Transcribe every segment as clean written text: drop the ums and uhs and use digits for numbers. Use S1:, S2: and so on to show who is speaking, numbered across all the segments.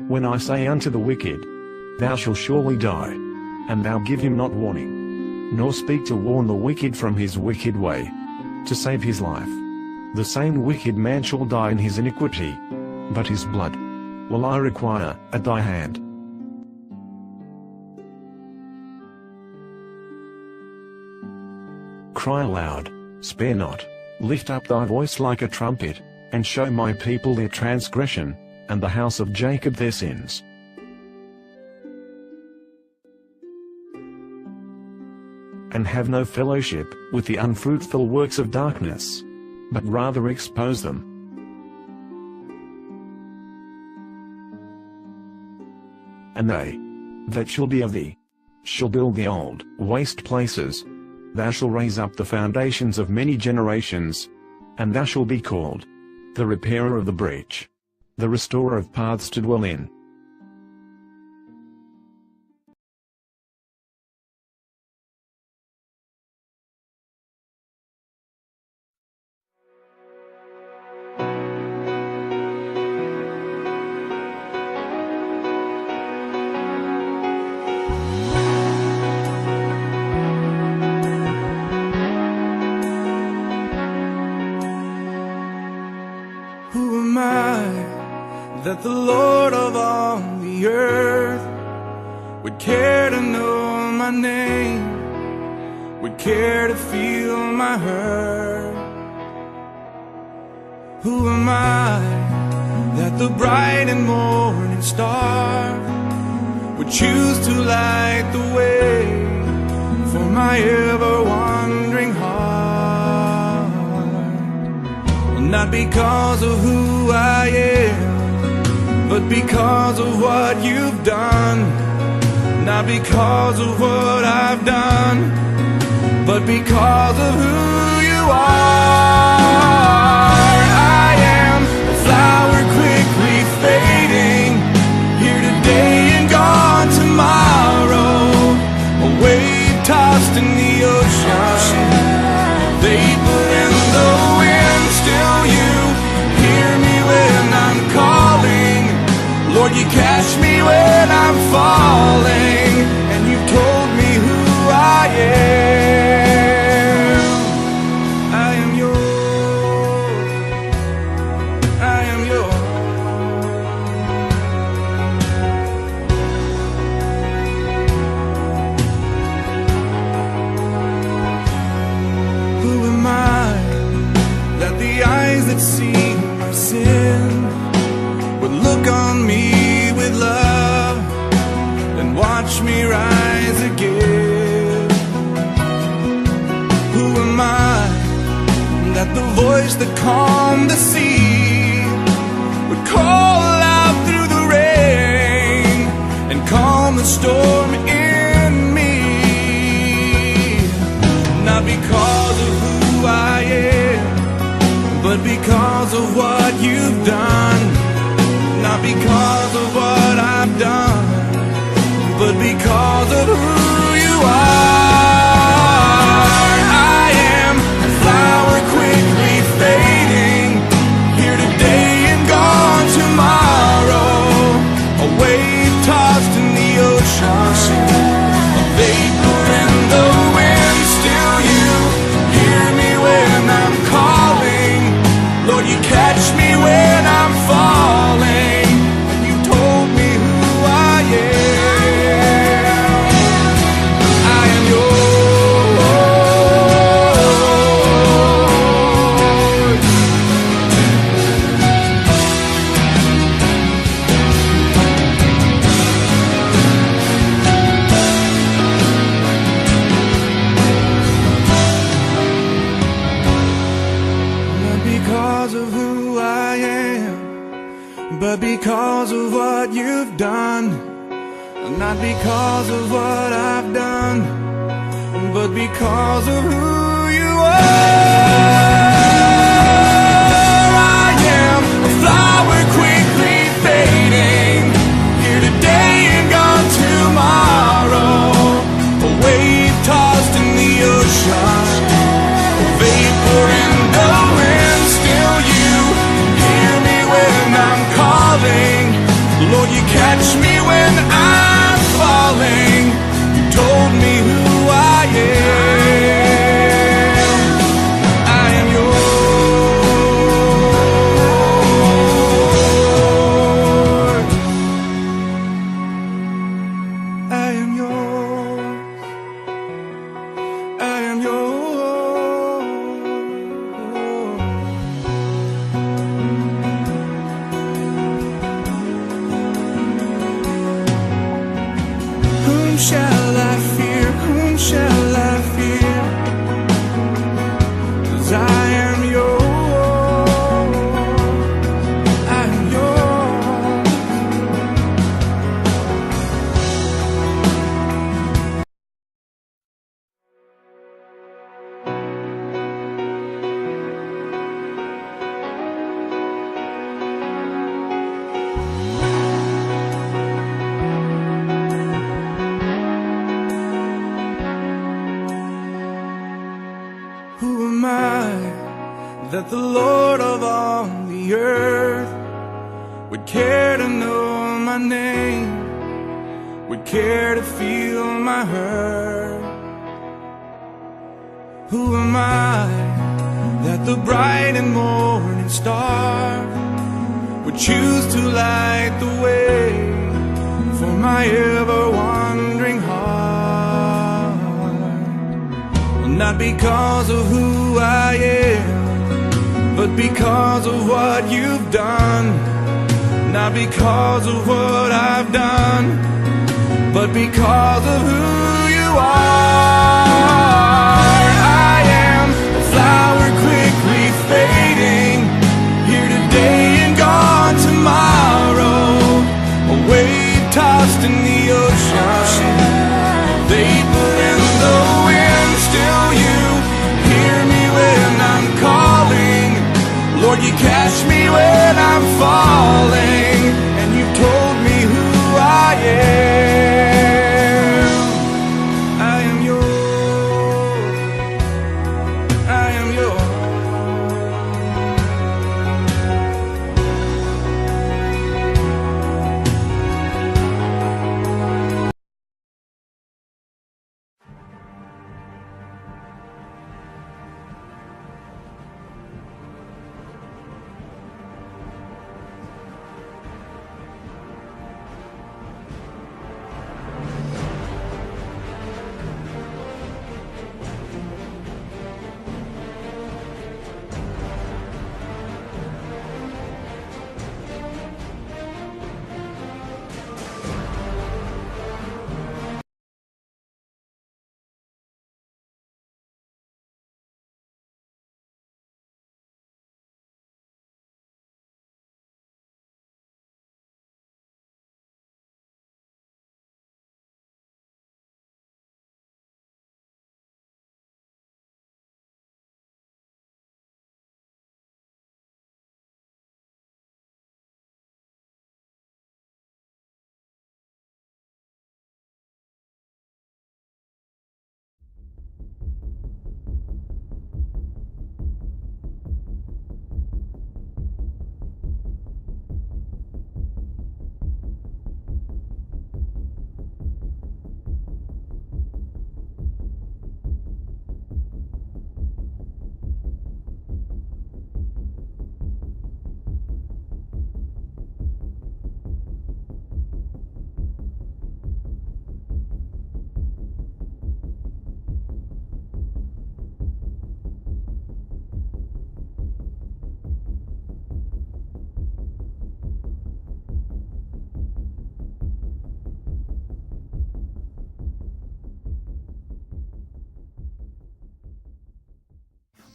S1: When I say unto the wicked, Thou shalt surely die, and thou give him not warning, nor speak to warn the wicked from his wicked way, to save his life, the same wicked man shall die in his iniquity, but his blood will I require at thy hand. Cry aloud, spare not, lift up thy voice like a trumpet, and show my people their transgression, and the house of Jacob their sins. And have no fellowship with the unfruitful works of darkness, but rather expose them. And they that shall be of thee shall build the old, waste places. Thou shalt raise up the foundations of many generations, and thou shalt be called the repairer of the breach, the restorer of paths to dwell in.
S2: Who am I that the Lord of all the earth would care to know my name, would care to feel my hurt? Who am I that the bright and morning star would choose to light the way for my ever-wandering heart? Not because of who I am, but because of what you've done. Not because of what I've done, but because of who you are. I am a flower quickly fading, here today and gone tomorrow, a wave tossed in the ocean, vapor in the wind. Still you hear me when I'm calling, Lord, you catch me when I'm falling, and you've told me who I am. I am yours, I am yours. Who am I that the eyes that see my sin would look on me with love and watch me rise again? Who am I that the voice that calmed the sea would call out through the rain and calm the storm in me? Not because of who I am, but because of what you've done. Not because of what I've done, but because of who you are. I am a flower quickly fading, here today and gone tomorrow, a wave tossed in the ocean, a vapor in the wind. Still you hear me when I'm calling, Lord, you catch me when I'm falling, and you told me who I am. I am yours. Not because of who I am, but because of what you've done. Not because of what I've done, but because of who you are. I am a flower quickly fading, here today and gone tomorrow, a wave tossed in the ocean, a vapor in the wind. Still you hear me when I'm calling, Lord, you can't that the Lord of all the earth would care to know my name, would care to feel my hurt. Who am I that the bright and morning star would choose to light the way for my ever-wandering heart? Well, not because of who I am, but because of what you've done. Not because of what I've done, but because of who you are. I am a flower quickly fading, here today and gone tomorrow, a wave tossed in the ocean, vapor in the wind. Still you hear me when I'm calling, Lord, you catch me when I'm falling, and you've told me who I am. I am yours, I am yours.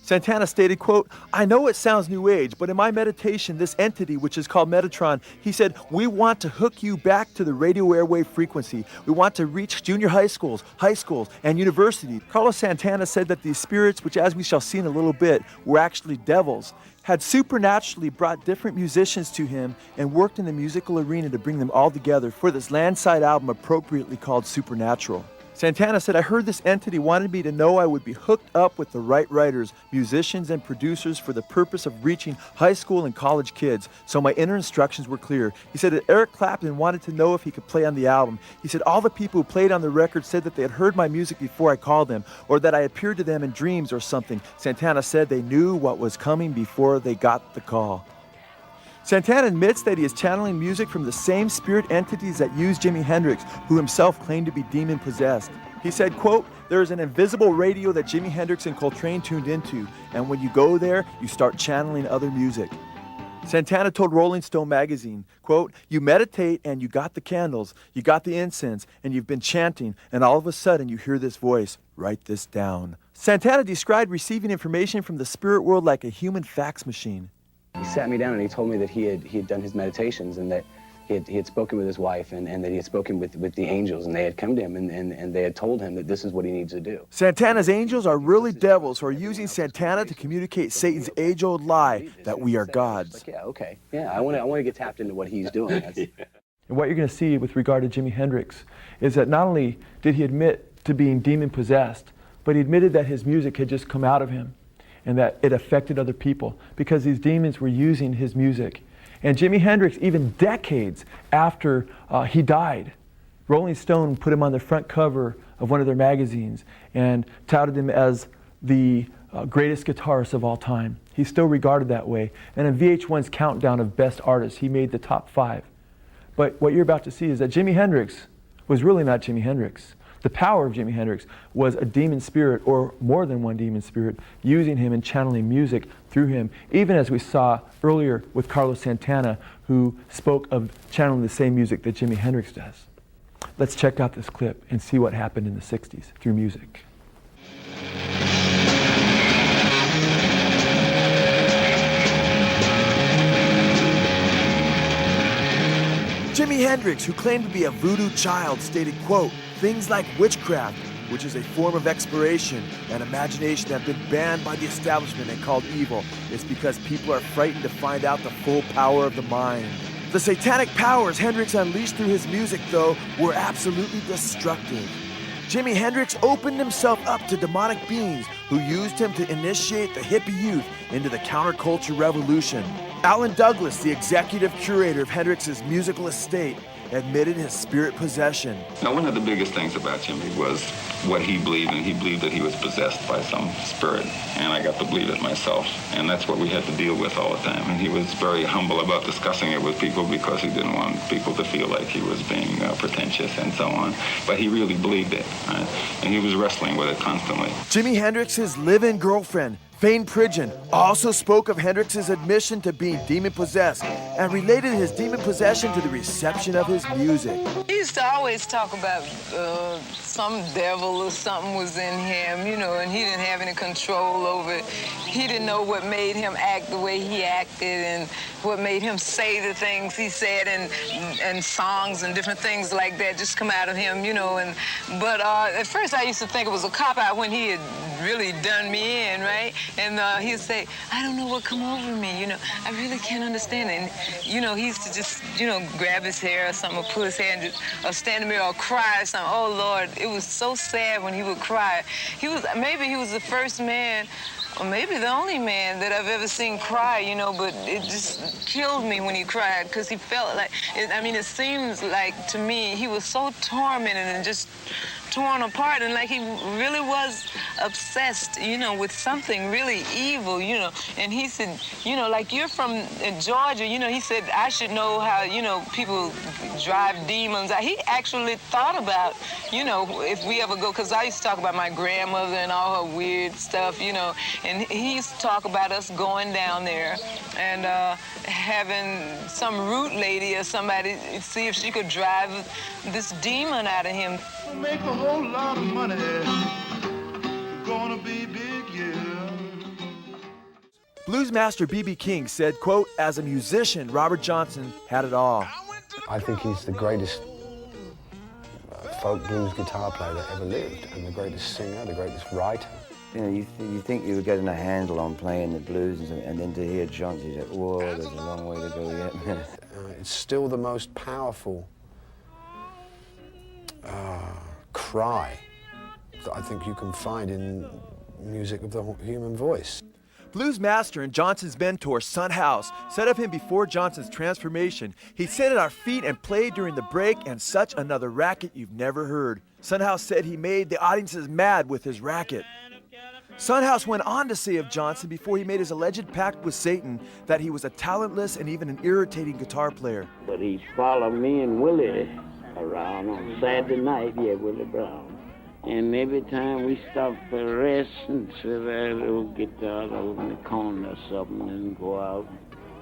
S3: Santana stated, quote, "I know it sounds new age, but in my meditation, this entity, which is called Metatron, he said, we want to hook you back to the radio airwave frequency. We want to reach junior high schools, and universities." Carlos Santana said that these spirits, which as we shall see in a little bit, were actually devils, had supernaturally brought different musicians to him and worked in the musical arena to bring them all together for this Landside album appropriately called Supernatural. Santana said, "I heard this entity wanted me to know I would be hooked up with the right writers, musicians, and producers for the purpose of reaching high school and college kids, so my inner instructions were clear." He said that Eric Clapton wanted to know if he could play on the album. He said all the people who played on the record said that they had heard my music before I called them, or that I appeared to them in dreams or something. Santana said they knew what was coming before they got the call. Santana admits that he is channeling music from the same spirit entities that used Jimi Hendrix, who himself claimed to be demon-possessed. He said, quote, "There is an invisible radio that Jimi Hendrix and Coltrane tuned into, and when you go there, you start channeling other music." Santana told Rolling Stone magazine, quote, "You meditate and you got the candles, you got the incense, and you've been chanting, and all of a sudden you hear this voice, write this down." Santana described receiving information from the spirit world like a human fax machine.
S4: He sat me down and he told me that he had done his meditations and that he had spoken with his wife and that he had spoken with the angels, and they had come to him and they had told him that this is what he needs to do.
S3: Santana's angels are really devils who are using Santana to communicate Satan's age-old lie that we are gods.
S4: Like, yeah, okay. Yeah, I want to get tapped into what he's doing. That's...
S3: And what you're going to see with regard to Jimi Hendrix is that not only did he admit to being demon-possessed, but he admitted that his music had just come out of him. and that it affected other people because these demons were using his music. And Jimi Hendrix, even decades after he died, Rolling Stone put him on the front cover of one of their magazines and touted him as the greatest guitarist of all time. He's still regarded that way. And in VH1's countdown of best artists, he made the top 5. But what you're about to see is that Jimi Hendrix was really not Jimi Hendrix. The power of Jimi Hendrix was a demon spirit, or more than one demon spirit, using him and channeling music through him, even as we saw earlier with Carlos Santana, who spoke of channeling the same music that Jimi Hendrix does. Let's check out this clip and see what happened in the 60s through music. Jimi Hendrix, who claimed to be a voodoo child, stated, quote, "Things like witchcraft, which is a form of exploration and imagination that have been banned by the establishment and called evil, is because people are frightened to find out the full power of the mind." The satanic powers Hendrix unleashed through his music, though, were absolutely destructive. Jimi Hendrix opened himself up to demonic beings who used him to initiate the hippie youth into the counterculture revolution. Alan Douglas, the executive curator of Hendrix's musical estate, admitted his spirit possession.
S5: Now, one of the biggest things about Jimmy was what he believed, and he believed that he was possessed by some spirit, and I got to believe it myself, and that's what we had to deal with all the time. And he was very humble about discussing it with people because he didn't want people to feel like he was being pretentious and so on, but he really believed it, right? And he was wrestling with it constantly.
S3: Jimi Hendrix's live-in girlfriend, Fane Pridgeon, also spoke of Hendrix's admission to being demon-possessed and related his demon possession to the reception of his music.
S6: He used to always talk about some devil or something was in him, you know, and he didn't have any control over it. He didn't know what made him act the way he acted and what made him say the things he said, and songs and different things like that just come out of him, you know. But at first I used to think it was a cop-out when he had really done me in, right? And he'd say, "I don't know what come over me, you know, I really can't understand it." And, you know, he used to just, you know, grab his hair or something, or pull his hair and just, or stand in the mirror or cry or something. Oh, Lord, it was so sad when he would cry. Maybe he was the first man, or maybe the only man that I've ever seen cry, you know, but it just killed me when he cried because he felt like, it seems like to me he was so tormented and just torn apart, and like he really was obsessed, you know, with something really evil, you know. And he said, you know, like, you're from Georgia, you know, he said, I should know how, you know, people drive demons. He actually thought about, you know, if we ever go, because I used to talk about my grandmother and all her weird stuff, you know, and he used to talk about us going down there and having some root lady or somebody see if she could drive this demon out of him.
S2: Make a whole lot of money. Gonna be big, yeah.
S3: Blues master B.B. King said, quote, "As a musician, Robert Johnson had it all."
S7: I think he's the greatest folk blues guitar player that ever lived, and the greatest singer, the greatest writer.
S8: You know, you think you were getting a handle on playing the blues, and then to hear Johnson, you say, whoa, there's a long way to go yet.
S7: It's still the most powerful cry that I think you can find in music of the human voice.
S3: Blues master and Johnson's mentor, Son House, said of him before Johnson's transformation, "He sat at our feet and played during the break, and such another racket you've never heard." Son House said he made the audiences mad with his racket. Son House went on to say of Johnson before he made his alleged pact with Satan that he was a talentless and even an irritating guitar player.
S9: But he followed me and Willie around on Saturday night, Willie Brown. And every time we stopped for rest and sit at a little guitar over in the corner or something and go out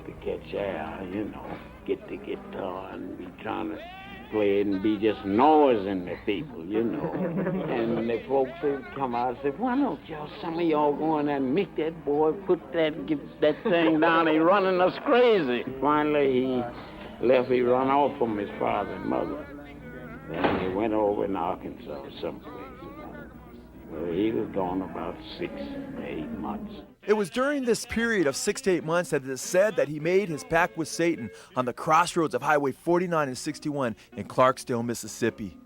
S9: to catch air, you know, get the guitar and be trying to play it and be just noising the people, you know. And the folks would come out and say, "Why don't some of y'all go in there and make that boy put that thing down? He running us crazy." Finally, he left. He run off from his father and mother. Then he went over in Arkansas someplace. Well, he was gone about 6 to 8 months.
S3: It was during this period of 6 to 8 months that it is said that he made his pact with Satan on the crossroads of Highway 49 and 61 in Clarksdale, Mississippi.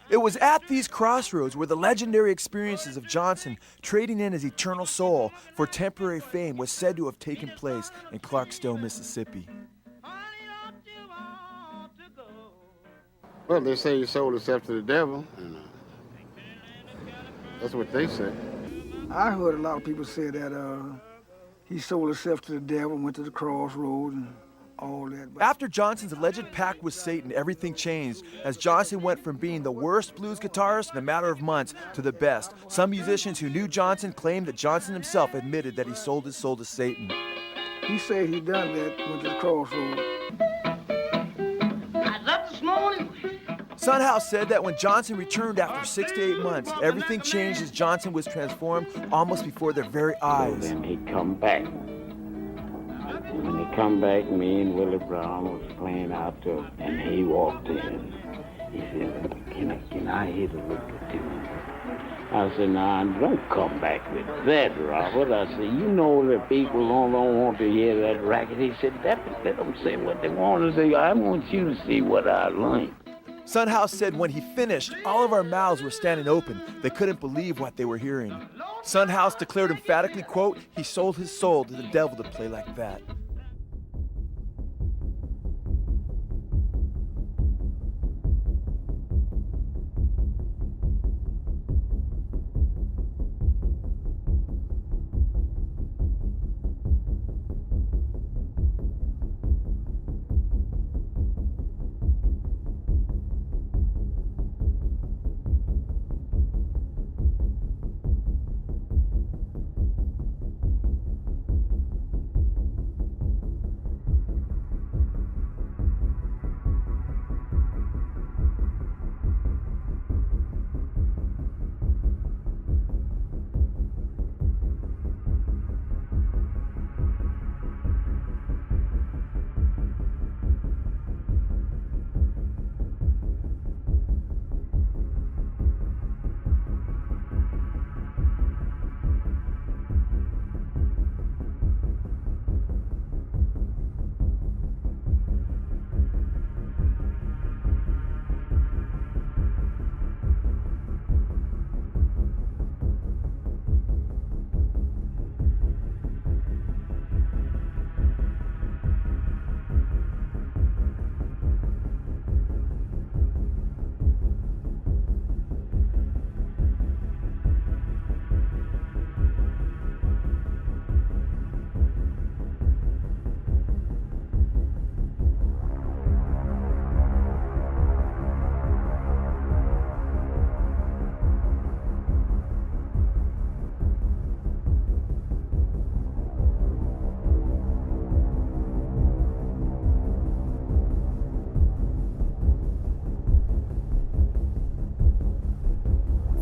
S3: It was at these crossroads where the legendary experiences of Johnson trading in his eternal soul for temporary fame was said to have taken place in Clarksdale, Mississippi.
S10: Well, they say he sold himself to the devil, and that's what they say.
S11: I heard a lot of people say that he sold himself to the devil, went to the crossroads and all that. But
S3: After Johnson's alleged pact with Satan, everything changed as Johnson went from being the worst blues guitarist in a matter of months to the best. Some musicians who knew Johnson claimed that Johnson himself admitted that he sold his soul to Satan.
S11: he said he done that, went to the crossroads.
S9: I was up this morning.
S3: Sunhouse said that when Johnson returned after 6 to 8 months, everything changed as Johnson was transformed almost before their very eyes.
S9: Then he come back. When he come back, me and Willie Brown was playing out there, and he walked in. He said, can I hit a little tune? I said, nah, don't come back with that, Robert. I said, you know that people don't want to hear that racket. He said, let them say what they want to say. I want you to see what I learned.
S3: Sunhouse said when he finished, all of our mouths were standing open. They couldn't believe what they were hearing. Sunhouse declared emphatically, quote, he sold his soul to the devil to play like that.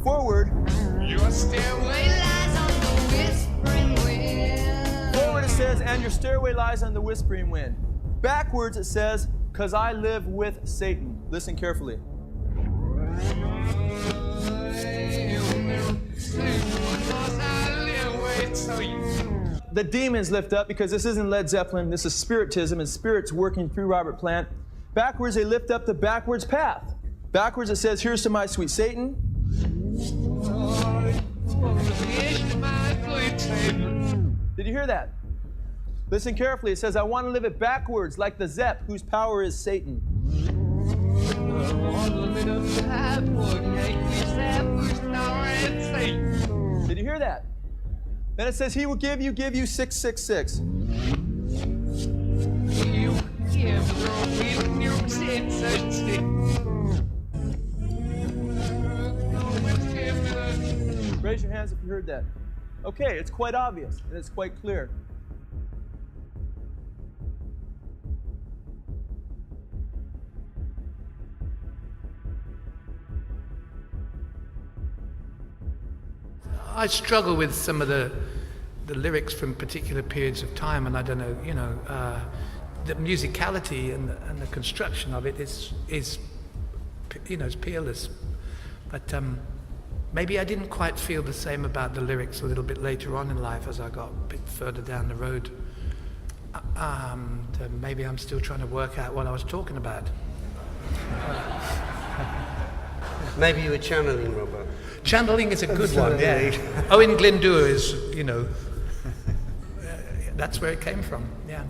S3: Forward.
S2: Your stairway lies on the whispering wind.
S3: Forward it says, and your stairway lies on the whispering wind. Backwards it says, 'cause I live with Satan. Listen carefully. The demons lift up because this isn't Led Zeppelin, this is spiritism, and spirits working through Robert Plant. Backwards they lift up the backwards path. Backwards it says, here's to my sweet Satan. Did you hear that? Listen carefully. It says, I want to live it backwards like the Zepp, whose power is Satan. Did you hear that? Then it says, he will give you 666. Raise your hands if you heard that. Okay, it's quite obvious and it's quite clear.
S12: I struggle with some of the lyrics from particular periods of time, and I don't know, the musicality and the construction of it is it's peerless. But maybe I didn't quite feel the same about the lyrics a little bit later on in life as I got a bit further down the road. Maybe I'm still trying to work out what I was talking about.
S13: Maybe you were channeling, Robert.
S12: Channeling is a good one, yeah. Owen Glyndŵr is, that's where it came from, yeah.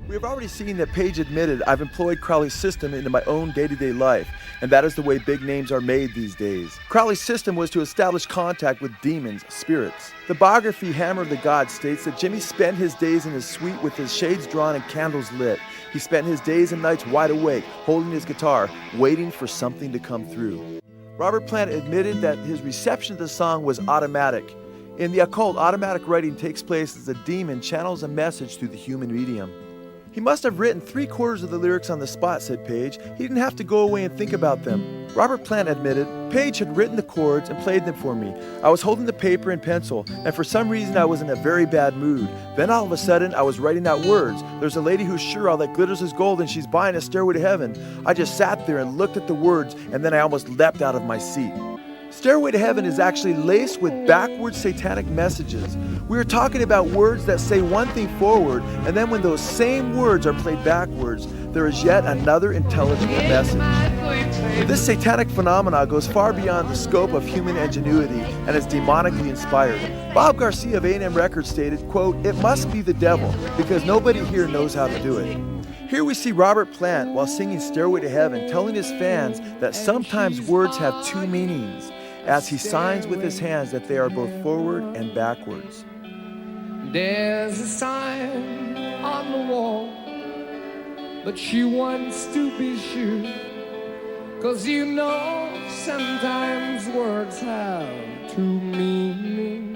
S3: We have already seen that Page admitted, I've employed Crowley's system into my own day-to-day life, and that is the way big names are made these days. Crowley's system was to establish contact with demons, spirits. The biography Hammer of the Gods states that Jimmy spent his days in his suite with his shades drawn and candles lit. He spent his days and nights wide awake, holding his guitar, waiting for something to come through. Robert Plant admitted that his reception of the song was automatic. In the occult, automatic writing takes place as a demon channels a message through the human medium. He must have written 3/4 of the lyrics on the spot, said Page. He didn't have to go away and think about them. Robert Plant admitted, Page had written the chords and played them for me. I was holding the paper and pencil, and for some reason I was in a very bad mood. Then all of a sudden I was writing out words. There's a lady who's sure all that glitters is gold and she's buying a stairway to heaven. I just sat there and looked at the words, and then I almost leapt out of my seat. Stairway to Heaven is actually laced with backwards satanic messages. We are talking about words that say one thing forward, and then when those same words are played backwards, there is yet another intelligible message. This satanic phenomena goes far beyond the scope of human ingenuity and is demonically inspired. Bob Garcia of A&M Records stated, quote, "It must be the devil, because nobody here knows how to do it." Here we see Robert Plant, while singing Stairway to Heaven, telling his fans that sometimes words have two meanings, as he signs with his hands that they are both forward and backwards.
S14: There's a sign on the wall, but she wants to be sure, 'cause sometimes words have two meanings.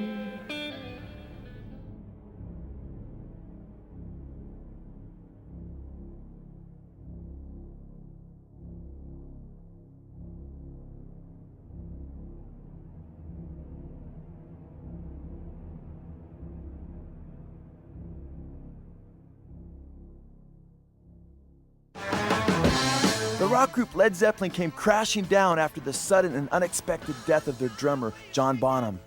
S3: The rock group Led Zeppelin came crashing down after the sudden and unexpected death of their drummer, John Bonham.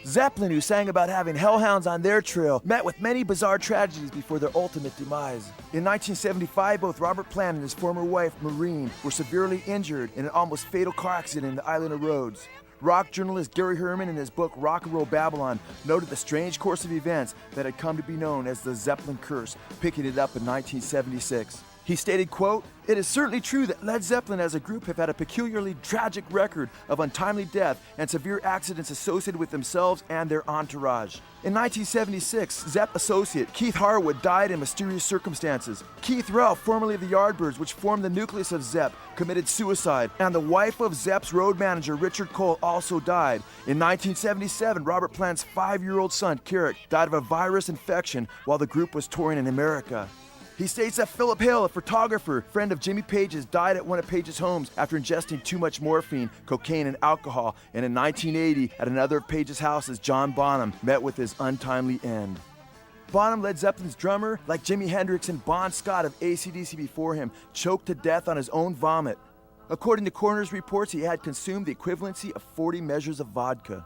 S3: Zeppelin, who sang about having hellhounds on their trail, met with many bizarre tragedies before their ultimate demise. In 1975, both Robert Plant and his former wife, Maureen, were severely injured in an almost fatal car accident in the island of Rhodes. Rock journalist Gary Herman, in his book Rock and Roll Babylon, noted the strange course of events that had come to be known as the Zeppelin Curse, picking it up in 1976. He stated, quote, "It is certainly true that Led Zeppelin as a group have had a peculiarly tragic record of untimely death and severe accidents associated with themselves and their entourage. In 1976, Zepp associate Keith Harwood died in mysterious circumstances. Keith Ralph, formerly of the Yardbirds, which formed the nucleus of Zepp, committed suicide, and the wife of Zepp's road manager, Richard Cole, also died. In 1977, Robert Plant's 5-year-old son, Carrick, died of a virus infection while the group was touring in America." He states that Philip Hale, a photographer, friend of Jimmy Page's, died at one of Page's homes after ingesting too much morphine, cocaine, and alcohol. And in 1980, at another of Page's houses, John Bonham met with his untimely end. Bonham, Led Zeppelin's drummer, like Jimi Hendrix and Bon Scott of AC/DC before him, choked to death on his own vomit. According to coroner's reports, he had consumed the equivalency of 40 measures of vodka.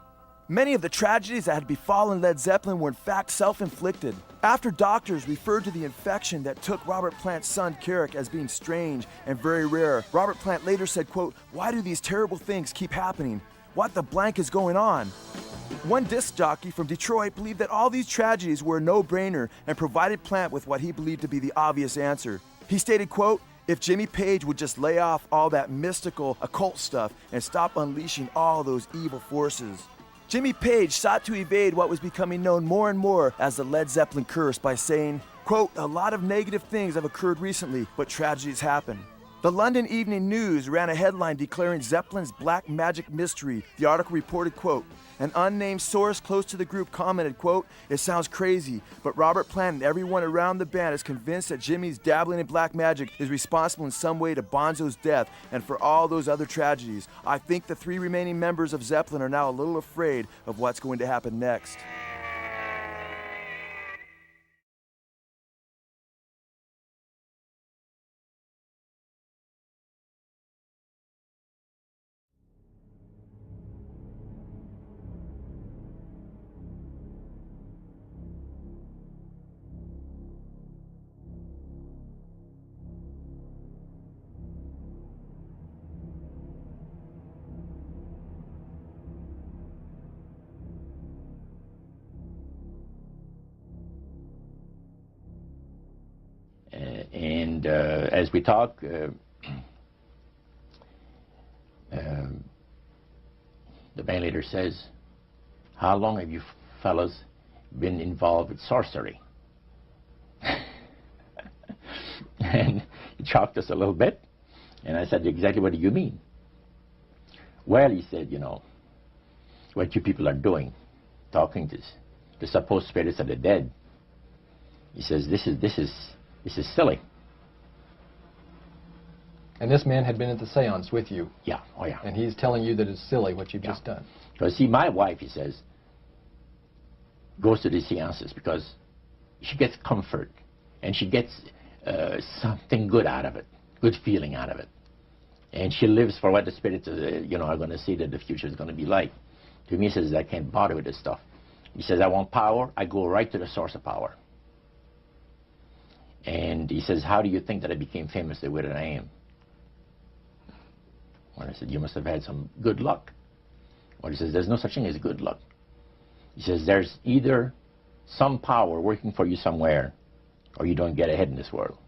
S3: Many of the tragedies that had befallen Led Zeppelin were in fact self-inflicted. After doctors referred to the infection that took Robert Plant's son Carrick as being strange and very rare, Robert Plant later said, quote, "Why do these terrible things keep happening? What the blank is going on?" One disc jockey from Detroit believed that all these tragedies were a no-brainer and provided Plant with what he believed to be the obvious answer. He stated, quote, "If Jimmy Page would just lay off all that mystical, occult stuff and stop unleashing all those evil forces." Jimmy Page sought to evade what was becoming known more and more as the Led Zeppelin curse by saying, quote, "A lot of negative things have occurred recently, but tragedies happen." The London Evening News ran a headline declaring Zeppelin's black magic mystery. The article reported, quote, "An unnamed source close to the group commented, quote, 'It sounds crazy, but Robert Plant and everyone around the band is convinced that Jimmy's dabbling in black magic is responsible in some way to Bonzo's death and for all those other tragedies. I think the 3 remaining members of Zeppelin are now a little afraid of what's going to happen next.'"
S13: And as we talk, the band leader says, how long have you fellas been involved with sorcery? And he shocked us a little bit. And I said, exactly what do you mean? Well, he said, you know, what you people are doing, talking to the supposed spirits of the dead. He says, this is silly.
S15: And this man had been at the seance with you.
S13: Yeah, oh yeah.
S15: And he's telling you that it's silly what you've just done.
S13: Because see, my wife, he says, goes to these seances because she gets comfort and she gets something good out of it, good feeling out of it. And she lives for what the spirits, you know, are going to see that the future is going to be like. To me, he says, I can't bother with this stuff. He says, I want power. I go right to the source of power. And he says, how do you think that I became famous the way that I am? Well, I said, you must have had some good luck. Well, he says, there's no such thing as good luck. He says, there's either some power working for you somewhere, or you don't get ahead in this world.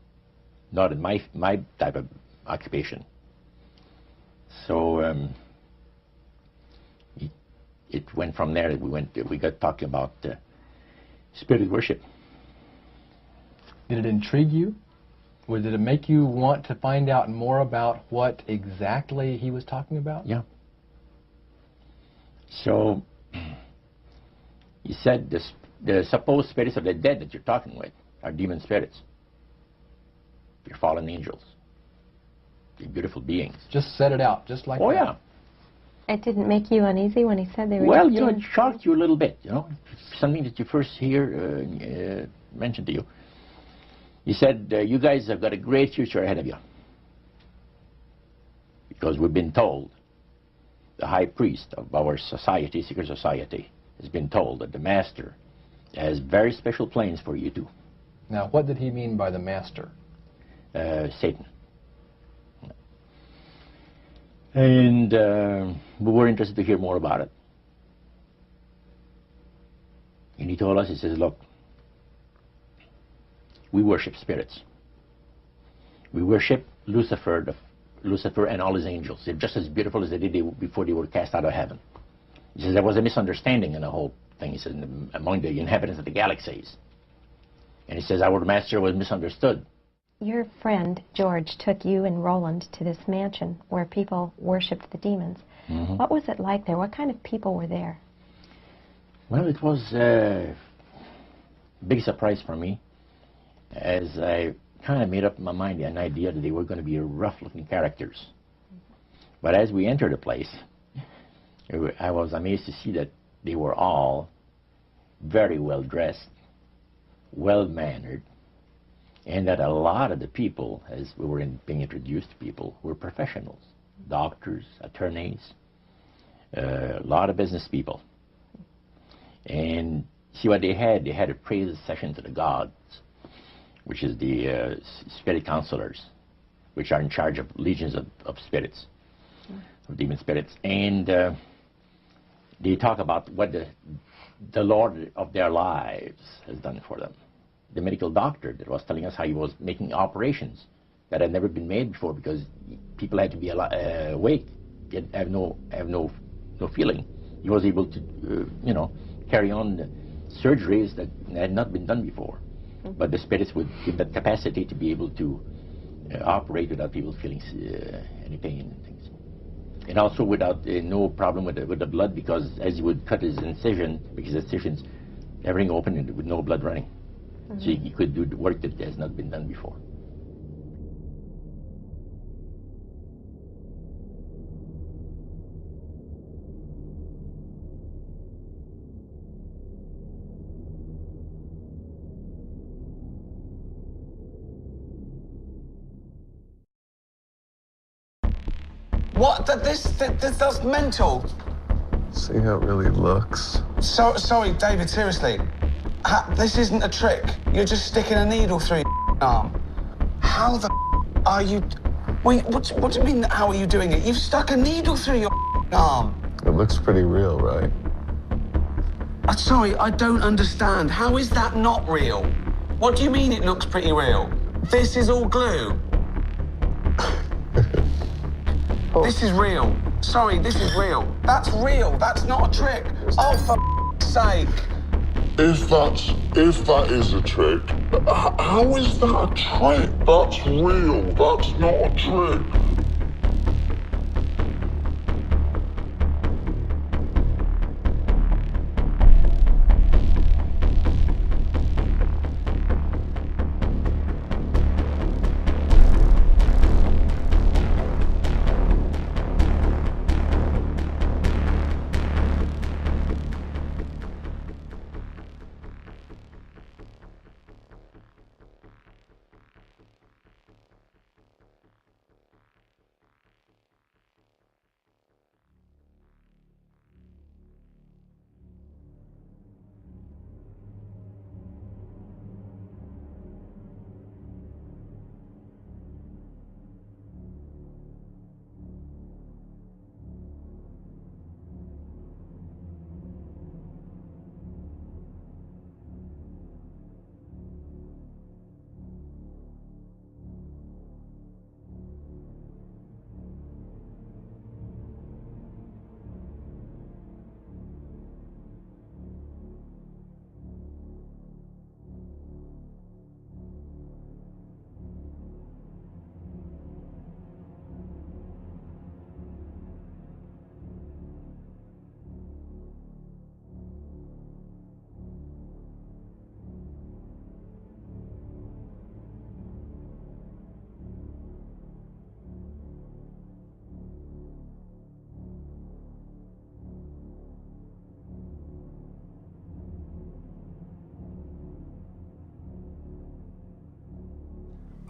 S13: Not in my type of occupation. So it went from there. We got talking about spirit worship.
S15: Did it intrigue you? Or did it make you want to find out more about what exactly he was talking about?
S13: Yeah. So he said the supposed spirits of the dead that you're talking with are demon spirits. They're fallen angels. They're beautiful beings.
S15: Just set it out, just like that.
S13: Oh, yeah.
S16: It didn't make you uneasy when he said they were...
S13: Well, you know, it shocked you a little bit, you know. Something that you first hear mentioned to you. He said, you guys have got a great future ahead of you. Because we've been told, the high priest of our society, secret society, has been told that the master has very special plans for you too.
S15: Now, what did he mean by the master?
S13: Satan. And we were interested to hear more about it. And he told us, he says, look, we worship spirits. We worship Lucifer and all his angels. They're just as beautiful as they did before they were cast out of heaven. He says there was a misunderstanding in the whole thing, he says, among the inhabitants of the galaxies. And he says our master was misunderstood.
S16: Your friend, George, took you and Roland to this mansion where people worshipped the demons.
S13: Mm-hmm.
S16: What was it like there? What kind of people were there?
S13: Well, it was a big surprise for me, as I kind of made up in my mind an idea that they were going to be rough-looking characters. But as we entered the place, I was amazed to see that they were all very well-dressed, well-mannered, and that a lot of the people, as we were being introduced to people, were professionals, doctors, attorneys, a lot of business people. And see what they had a praise session to the gods, which is the spirit counselors, which are in charge of legions of spirits, of demon spirits. And they talk about what the Lord of their lives has done for them. The medical doctor that was telling us how he was making operations that had never been made before because people had to be awake, yet have no feeling. He was able to, you know, carry on the surgeries that had not been done before. But the spirits would give that capacity to be able to operate without people feeling any pain and things. And also without no problem with the blood, because as he would cut his incision, because incisions, everything open with no blood running. Mm-hmm. So he could do the work that has not been done before.
S17: What? That's mental.
S18: See how it really looks.
S17: Sorry, David, seriously. This isn't a trick. You're just sticking a needle through your arm. How the are you... Wait, what do you mean, how are you doing it? You've stuck a needle through your arm.
S18: It looks pretty real, right?
S17: Sorry, I don't understand. How is that not real? What do you mean it looks pretty real? This is all glue. This is real. Sorry, this is real. That's real. That's not a trick. Oh, for sake.
S18: If that is a trick, how is that a trick? That's real. That's not a trick.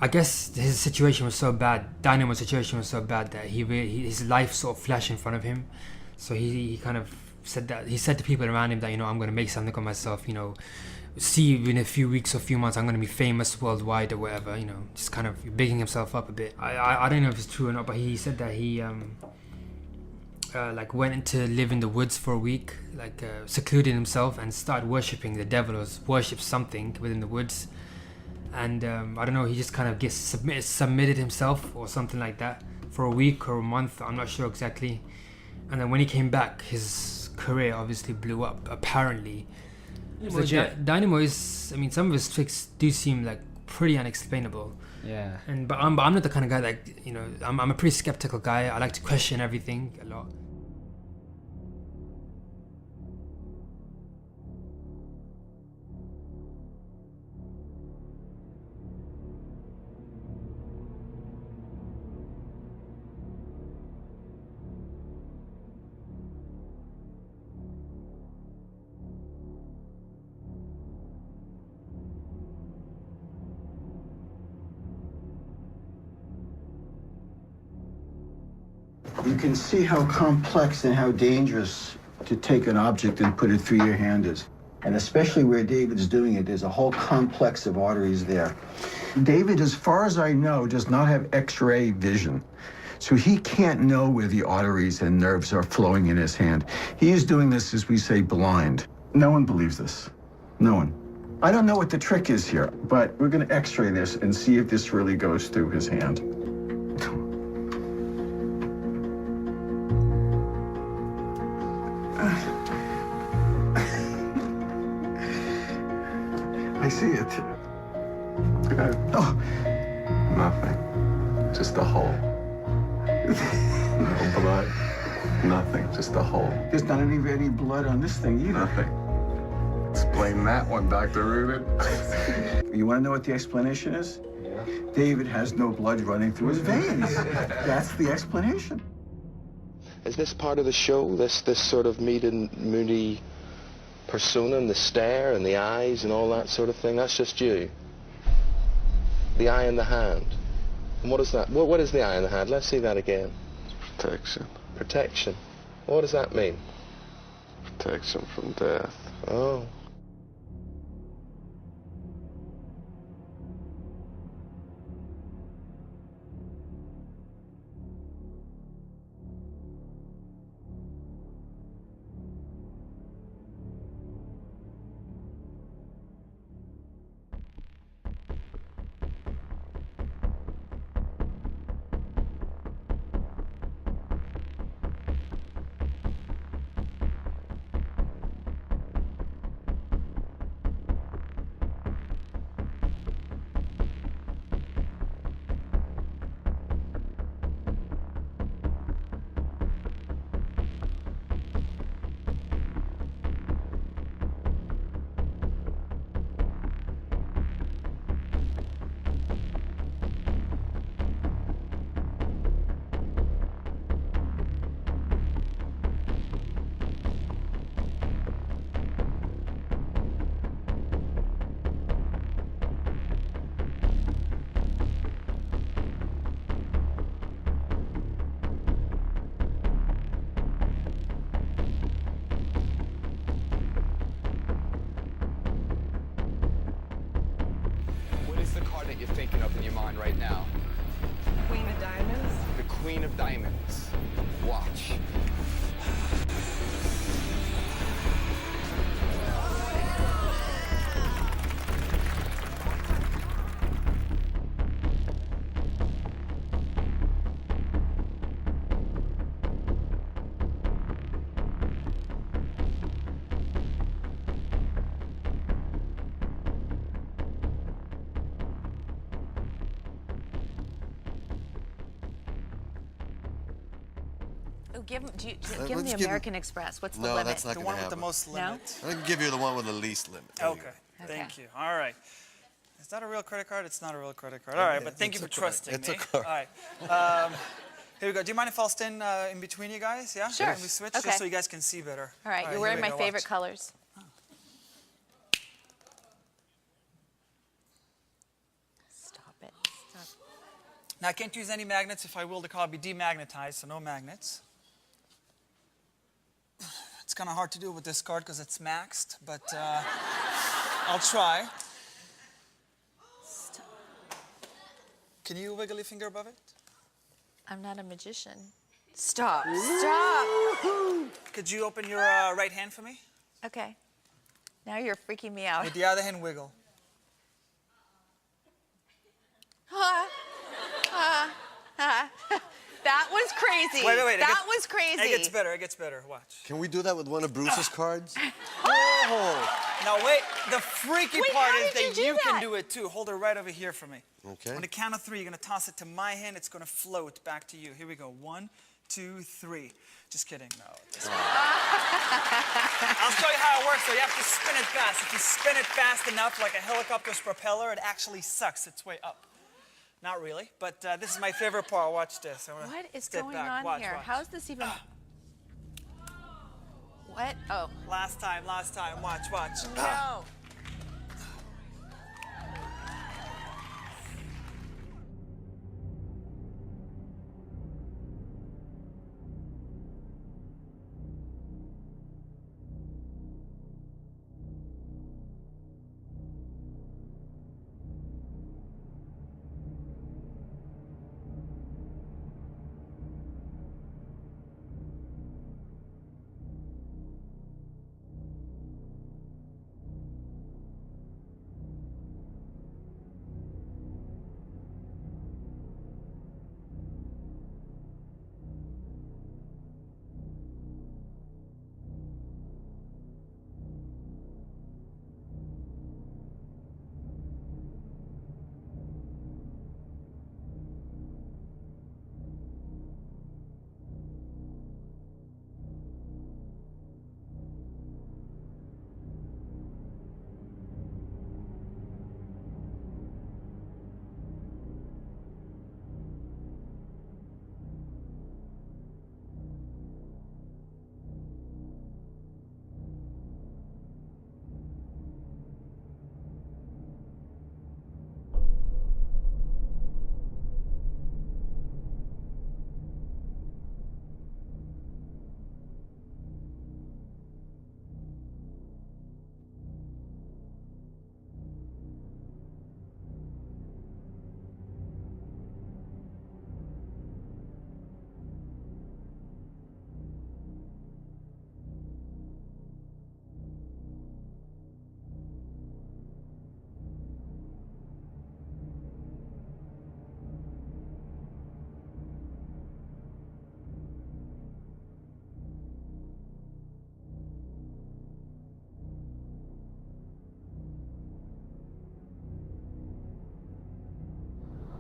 S19: I guess his situation was so bad, Dynamo's situation was so bad that his life sort of flashed in front of him. So he kind of said that, he said to people around him that, I'm going to make something of myself, see you in a few weeks or few months, I'm going to be famous worldwide or whatever, just kind of bigging himself up a bit. I don't know if it's true or not, but he said that he like went to live in the woods for a week, like secluded himself and started worshipping the devil, or worshipped something within the woods. And I don't know, he just kind of submitted himself or something like that for a week or a month, I'm not sure exactly. And then when he came back, his career obviously blew up, apparently. So Dynamo is, some of his tricks do seem like pretty unexplainable.
S20: Yeah.
S19: But I'm not the kind of guy that, I'm a pretty skeptical guy. I like to question everything a lot.
S7: You can see how complex and how dangerous to take an object and put it through your hand is. And especially where David's doing it, there's a whole complex of arteries there. David, as far as I know, does not have X-ray vision. So he can't know where the arteries and nerves are flowing in his hand. He is doing this, as we say, blind. No one believes this. No one. I don't know what the trick is here, but we're going to X-ray this and see if this really goes through his hand. I see it. Oh.
S18: Nothing. Just a hole. No blood. Nothing. Just a hole.
S7: There's not any blood on this thing either.
S18: Nothing. Explain that one, Dr. Rubin.
S7: You want to know what the explanation is?
S18: Yeah.
S7: David has no blood running through his veins. That's the explanation.
S21: Is this part of the show, this sort of moody persona and the stare and the eyes and all that sort of thing? That's just you? The eye in the hand. And what is that? What is the eye in the hand? Let's see that again.
S18: Protection.
S21: Protection. What does that mean?
S18: Protection from death.
S21: Oh.
S17: that you're thinking of in your mind right now?
S6: Queen of Diamonds?
S17: The Queen of Diamonds. Watch.
S20: Oh, give him the American Express. What's the limit?
S22: No, that's not
S20: The
S22: going to
S20: one with
S22: happen.
S20: the most limit.
S22: I can give you the one with the least limit. There you
S23: Okay.
S22: go.
S23: Thank you. All right. Is that a real credit card? It's not a real credit card. All right, but thank you for trusting me.
S22: It's a card.
S23: All right. Here we go. Do you mind if I'll stand in between you guys? Yeah?
S20: Sure.
S23: Can we switch
S20: Okay.
S23: just so you guys can see better?
S20: All right, you're
S23: here
S20: wearing
S23: we
S20: my
S23: go.
S20: favorite
S23: Watch.
S20: colors. Stop it. Stop.
S23: Now, I can't use any magnets. If I will, the card will be demagnetized, so no magnets. It's kind of hard to do with this card because it's maxed, but I'll try.
S20: Stop.
S23: Can you wiggle your finger above it?
S20: I'm not a magician. Stop. Stop.
S23: Could you open your right hand for me?
S20: Okay. Now you're freaking me out.
S23: With the other hand, wiggle.
S20: That was crazy.
S23: Wait.
S20: That was crazy.
S23: It gets better. It gets better. Watch.
S22: Can we do that with one of Bruce's cards?
S23: Now wait, the freaky
S20: Wait,
S23: part
S20: how
S23: is
S20: did
S23: that
S20: you do
S23: you can
S20: that?
S23: do it too. Hold her right over here for me.
S22: Okay.
S23: On the count of 3, you're gonna toss it to my hand. It's gonna float back to you. Here we go. 1, 2, 3. Just kidding. No. I'll show you how it works. So you have to spin it fast. If you spin it fast enough, like a helicopter's propeller, it actually sucks its way up. Not really, but this is my favorite part. Watch this.
S20: What is
S23: step
S20: going
S23: back.
S20: on
S23: Watch,
S20: here?
S23: watch.
S20: How's this even? What? Oh.
S23: Last time. Watch.
S20: No.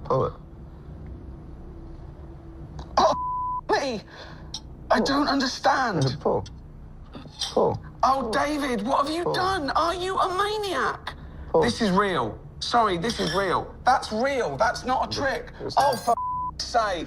S17: Pull it. Oh, me! I don't understand.
S22: Pull.
S17: Oh, David, what have you done? Are you a maniac? This is real. Sorry, this is real. That's real. That's not a trick. Oh, for sake.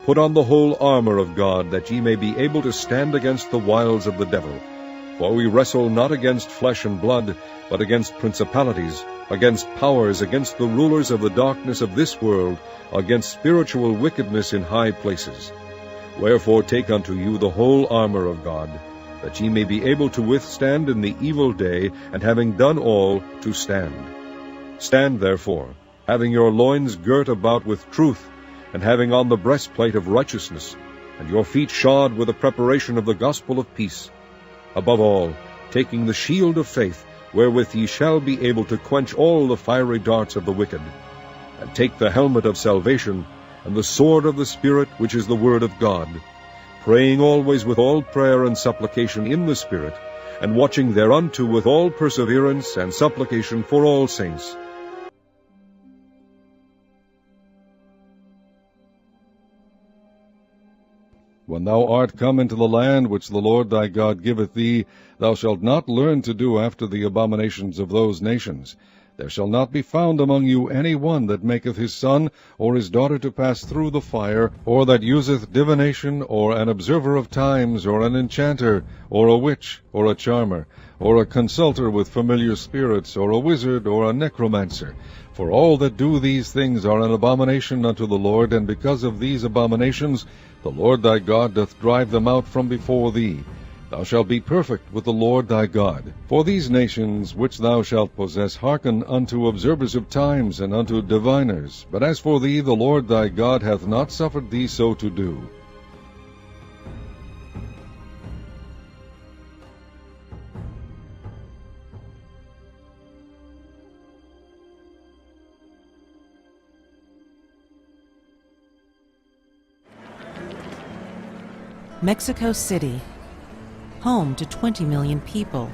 S1: Put on the whole armor of God, that ye may be able to stand against the wiles of the devil. For we wrestle not against flesh and blood, but against principalities, against powers, against the rulers of the darkness of this world, against spiritual wickedness in high places. Wherefore take unto you the whole armor of God, that ye may be able to withstand in the evil day, and having done all, to stand. Stand therefore, having your loins girt about with truth, and having on the breastplate of righteousness, and your feet shod with the preparation of the gospel of peace. Above all, taking the shield of faith, wherewith ye shall be able to quench all the fiery darts of the wicked. And take the helmet of salvation, and the sword of the Spirit, which is the word of God, praying always with all prayer and supplication in the Spirit, and watching thereunto with all perseverance and supplication for all saints. When thou art come into the land which the Lord thy God giveth thee, thou shalt not learn to do after the abominations of those nations. There shall not be found among you any one that maketh his son or his daughter to pass through the fire, or that useth divination, or an observer of times, or an enchanter, or a witch, or a charmer, or a consulter with familiar spirits, or a wizard, or a necromancer. For all that do these things are an abomination unto the Lord, and because of these abominations the Lord thy God doth drive them out from before thee. Thou shalt be perfect with the Lord thy God. For these nations which thou shalt possess hearken unto observers of times, and unto diviners. But as for thee, the Lord thy God hath not suffered thee so to do.
S4: Mexico City, home to 20 million people,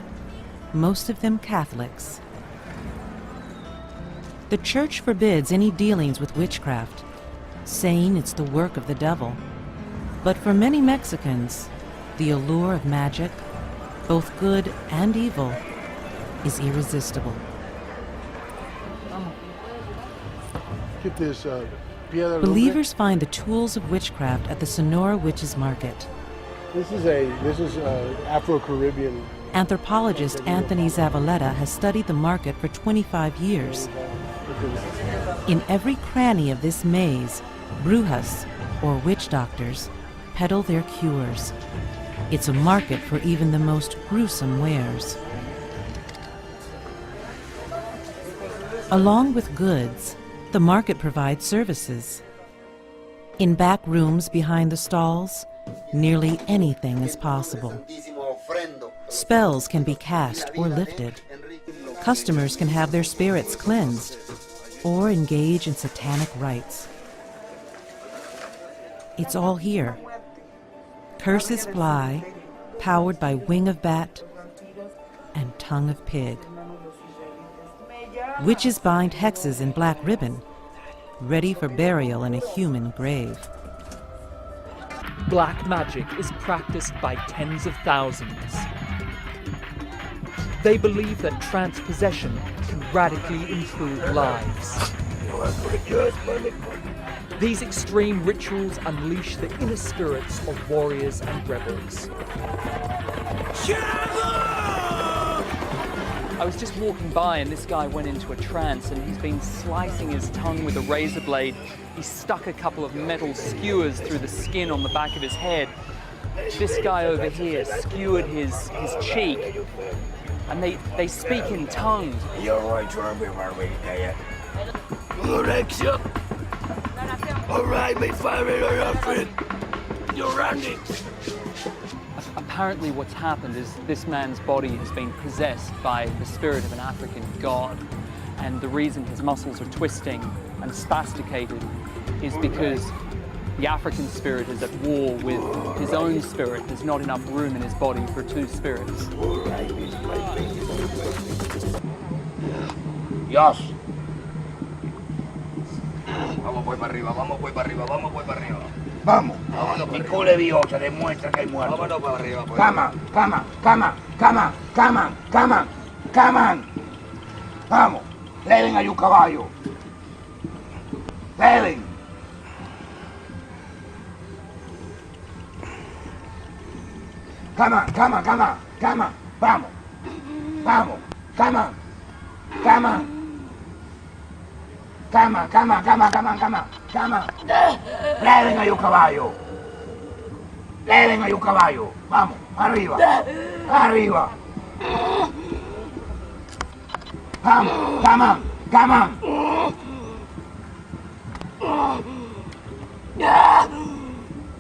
S4: most of them Catholics. The church forbids any dealings with witchcraft, saying it's the work of the devil. But for many Mexicans, the allure of magic, both good and evil, is irresistible.
S5: Get this,
S4: Believers find the tools of witchcraft at the Sonora Witches Market.
S5: This is Afro-Caribbean.
S4: Anthropologist Anthony Zavaleta has studied the market for 25 years. In every cranny of this maze, brujas, or witch doctors, peddle their cures. It's a market for even the most gruesome wares. Along with goods, the market provides services. In back rooms behind the stalls, nearly anything is possible. Spells can be cast or lifted. Customers can have their spirits cleansed or engage in satanic rites. It's all here. Curses fly, powered by wing of bat and tongue of pig. Witches bind hexes in black ribbon, ready for burial in a human grave.
S24: Black magic is practiced by tens of thousands. They believe that trance possession can radically improve lives. These extreme rituals unleash the inner spirits of warriors and rebels. I was just walking by and this guy went into a trance and he's been slicing his tongue with a razor blade. He stuck a couple of metal skewers through the skin on the back of his head. This guy over here skewered his cheek, and they speak in tongues. Apparently what's happened is this man's body has been possessed by the spirit of an African god, and the reason his muscles are twisting and spasticated is because the African spirit is at war with his own spirit. There's not enough room in his body for two spirits.
S25: Dios. Vamos pues para arriba, vamos pues para arriba, vamos pues para arriba. Vamos. Vámonos. Mi cule viocha demuestra que hay muerto. Vámonos para arriba. Pues. Come on, come on, come on, come on, come on, come on, come on. Vamos. Leven ahí un caballo. Leven. Come on, come on, come on, come on. Vamos. Vamos. Come on. Come on. Come on, come on, come on, come on, come on. Come on. Leven a your caballo. Leven a your caballo. Vamos. Arriba. Arriba. Vamos. Come on. Come on.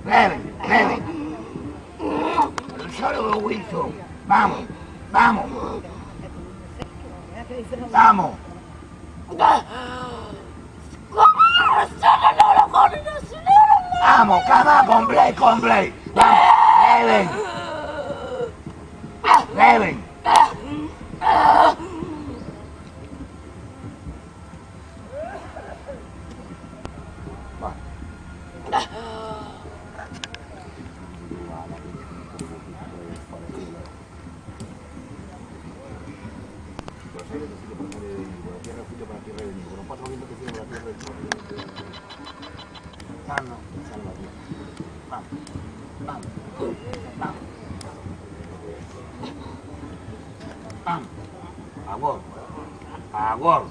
S25: Leven. Leven. Solo lo hizo. Vamos. Vamos. Vamos. Vamos, cama, complete, complete. Leven. Leven. Agor. Agor.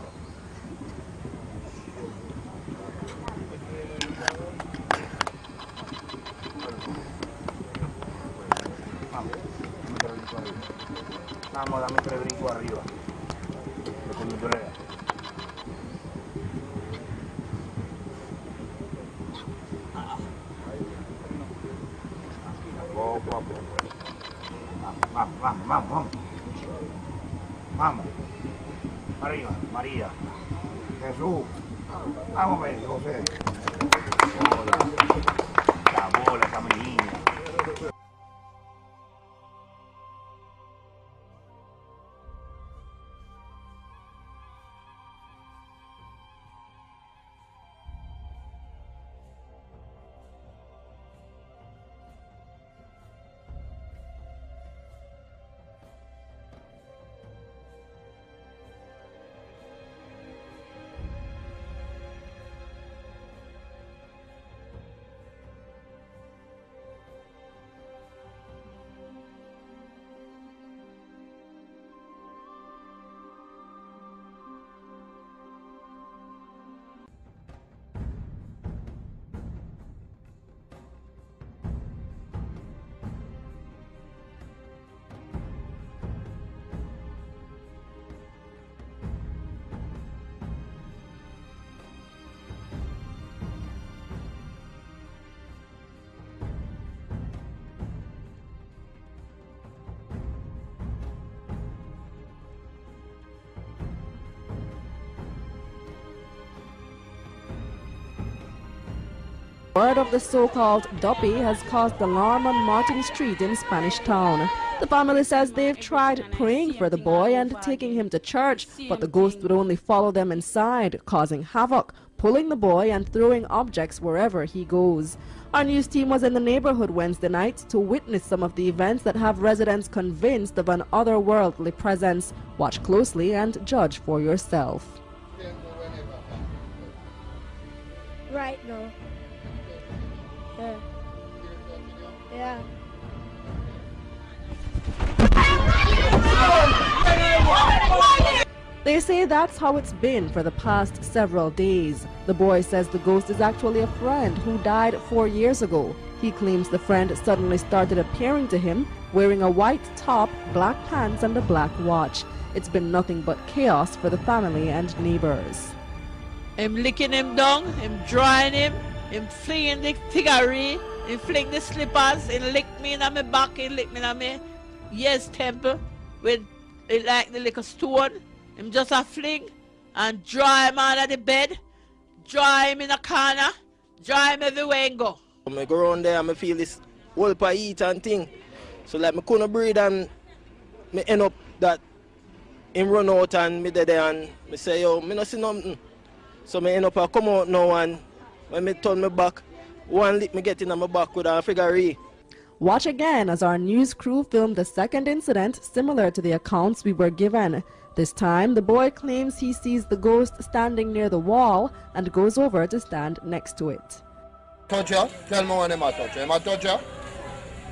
S25: Vamos, dame 3 brincos arriba. Vamos, vamos, vamos, vamos. Vamos. Arriba, María. Jesús. Vamos, ver, José. La bola, esta menina.
S2: Word of the so-called duppy has caused alarm on Martin Street in Spanish Town. The family says they've tried praying for the boy and taking him to church, but the ghost would only follow them inside, causing havoc, pulling the boy and throwing objects wherever he goes. Our news team was in the neighborhood Wednesday night to witness some of the events that have residents convinced of an otherworldly presence. Watch closely and judge for yourself.
S8: Right now. Yeah. Yeah.
S2: They say that's how it's been for the past several days. The boy says the ghost is actually a friend who died 4 years ago. He claims the friend suddenly started appearing to him wearing a white top, black pants and a black watch. It's been nothing but chaos for the family and neighbors.
S9: Him licking him down, him drawing him flinging the figurine, him fling the slippers, he lick me in my back, he lick me in my yes temple with it like the little stone. Him just a fling and draw him out of the bed, draw him in a corner, draw him everywhere and go.
S10: I go around there and I feel this whole pa eat and thing. So like I couldn't breathe and I end up that him run out and me there and I say, yo, me not see nothing. So I end up I come out now and when I turn my back, one lick me get in my back with a figurine.
S2: Watch again as our news crew filmed the second incident similar to the accounts we were given. This time, the boy claims he sees the ghost standing near the wall and goes over to stand next to it.
S18: Touch her? Tell me when I touch her. Am I touch her?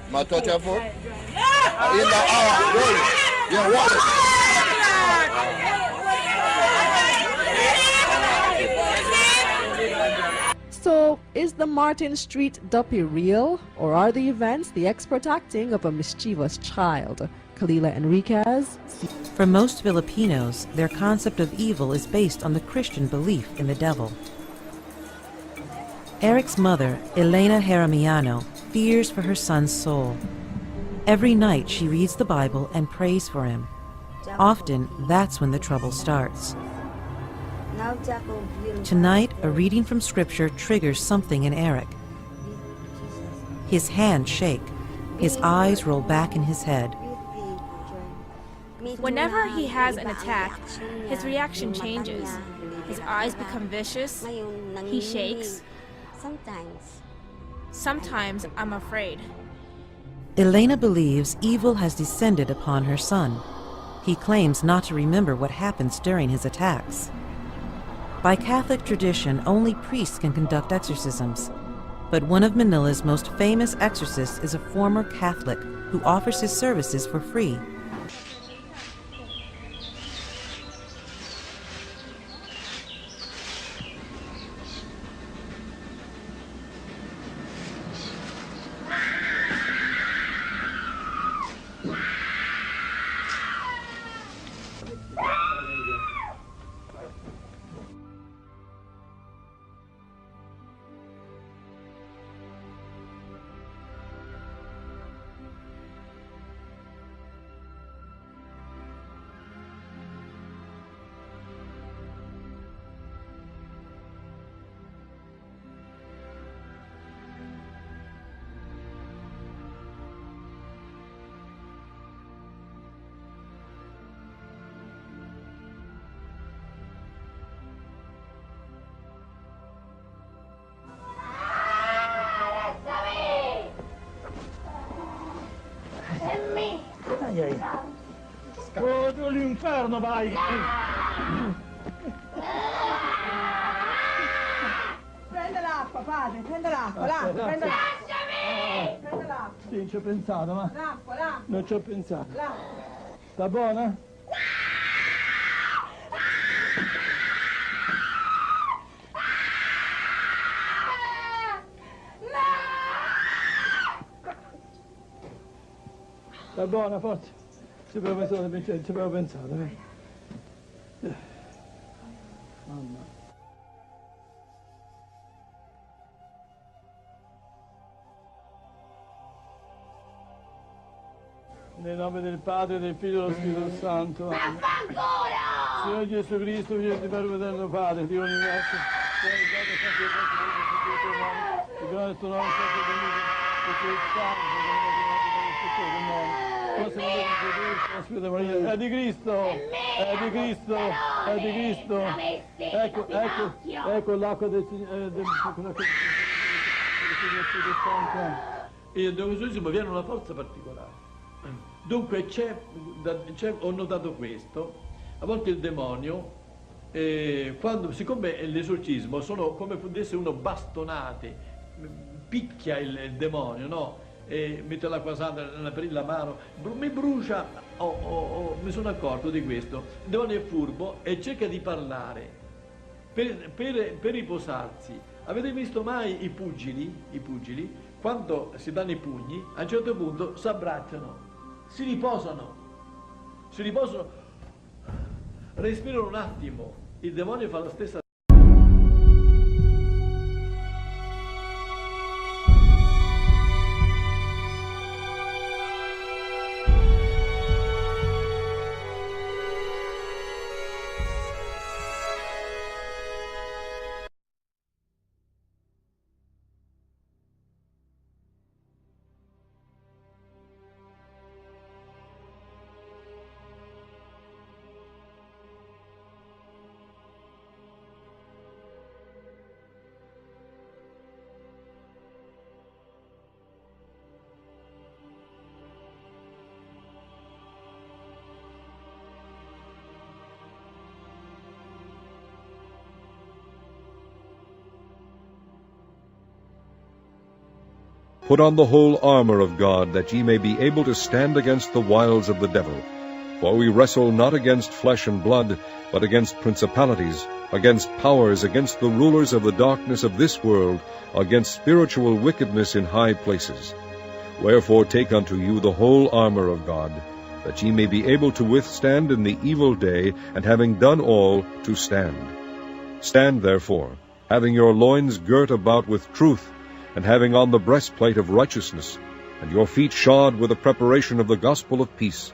S18: Am I touch her foot?
S25: Yeah, water.
S2: So, is the Martin Street duppy real, or are the events the expert acting of a mischievous child? Kalila Enriquez.
S4: For most Filipinos, their concept of evil is based on the Christian belief in the devil. Eric's mother, Elena Jeremiano, fears for her son's soul. Every night she reads the Bible and prays for him. Often, that's when the trouble starts. Tonight, a reading from Scripture triggers something in Eric. His hands shake. His eyes roll back in his head.
S3: Whenever he has an attack, his reaction changes. His eyes become vicious. He shakes. Sometimes I'm afraid.
S4: Elena believes evil has descended upon her son. He claims not to remember what happens during his attacks. By Catholic tradition, only priests can conduct exorcisms. But one of Manila's most famous exorcists is a former Catholic who offers his services for free.
S25: Oh, l'inferno, vai!
S11: Prende l'acqua, padre, prende l'acqua, l'acqua, prende l'acqua. Prende l'acqua.
S25: Sì, ci ho pensato, ma
S11: L'acqua, l'acqua.
S25: non ci ho pensato.
S11: L'acqua.
S25: Sta buona? Sta buona, forza. Ci avevo pensato, Vincenzo, ci avevo pensato. Mamma. Nel nome del Padre, del Figlio e dello Spirito Santo. Amen. Signore Gesù Cristo, Figlio di Padre eterno Padre, Dio universo, il grande tuo nome, sempre venuto, tutto il santo, è di Cristo, è di Cristo, è di Cristo. Ecco, ecco, ecco l'acqua del Signore, e da questo mi viene una forza particolare. Dunque ho notato questo, a volte il demonio, quando, siccome l'esorcismo sono come fosse uno bastonate, picchia il demonio, no? Mette l'acqua santa per la mano, mi brucia, mi sono accorto di questo. Il demonio è furbo e cerca di parlare per riposarsi. Avete visto mai i pugili, quando si danno i pugni, a un certo punto si abbracciano, si riposano, respirano un attimo. Il demonio fa la stessa.
S1: Put on the whole armor of God, that ye may be able to stand against the wiles of the devil. For we wrestle not against flesh and blood, but against principalities, against powers, against the rulers of the darkness of this world, against spiritual wickedness in high places. Wherefore take unto you the whole armor of God, that ye may be able to withstand in the evil day, and having done all, to stand. Stand therefore, having your loins girt about with truth, and having on the breastplate of righteousness, and your feet shod with the preparation of the gospel of peace.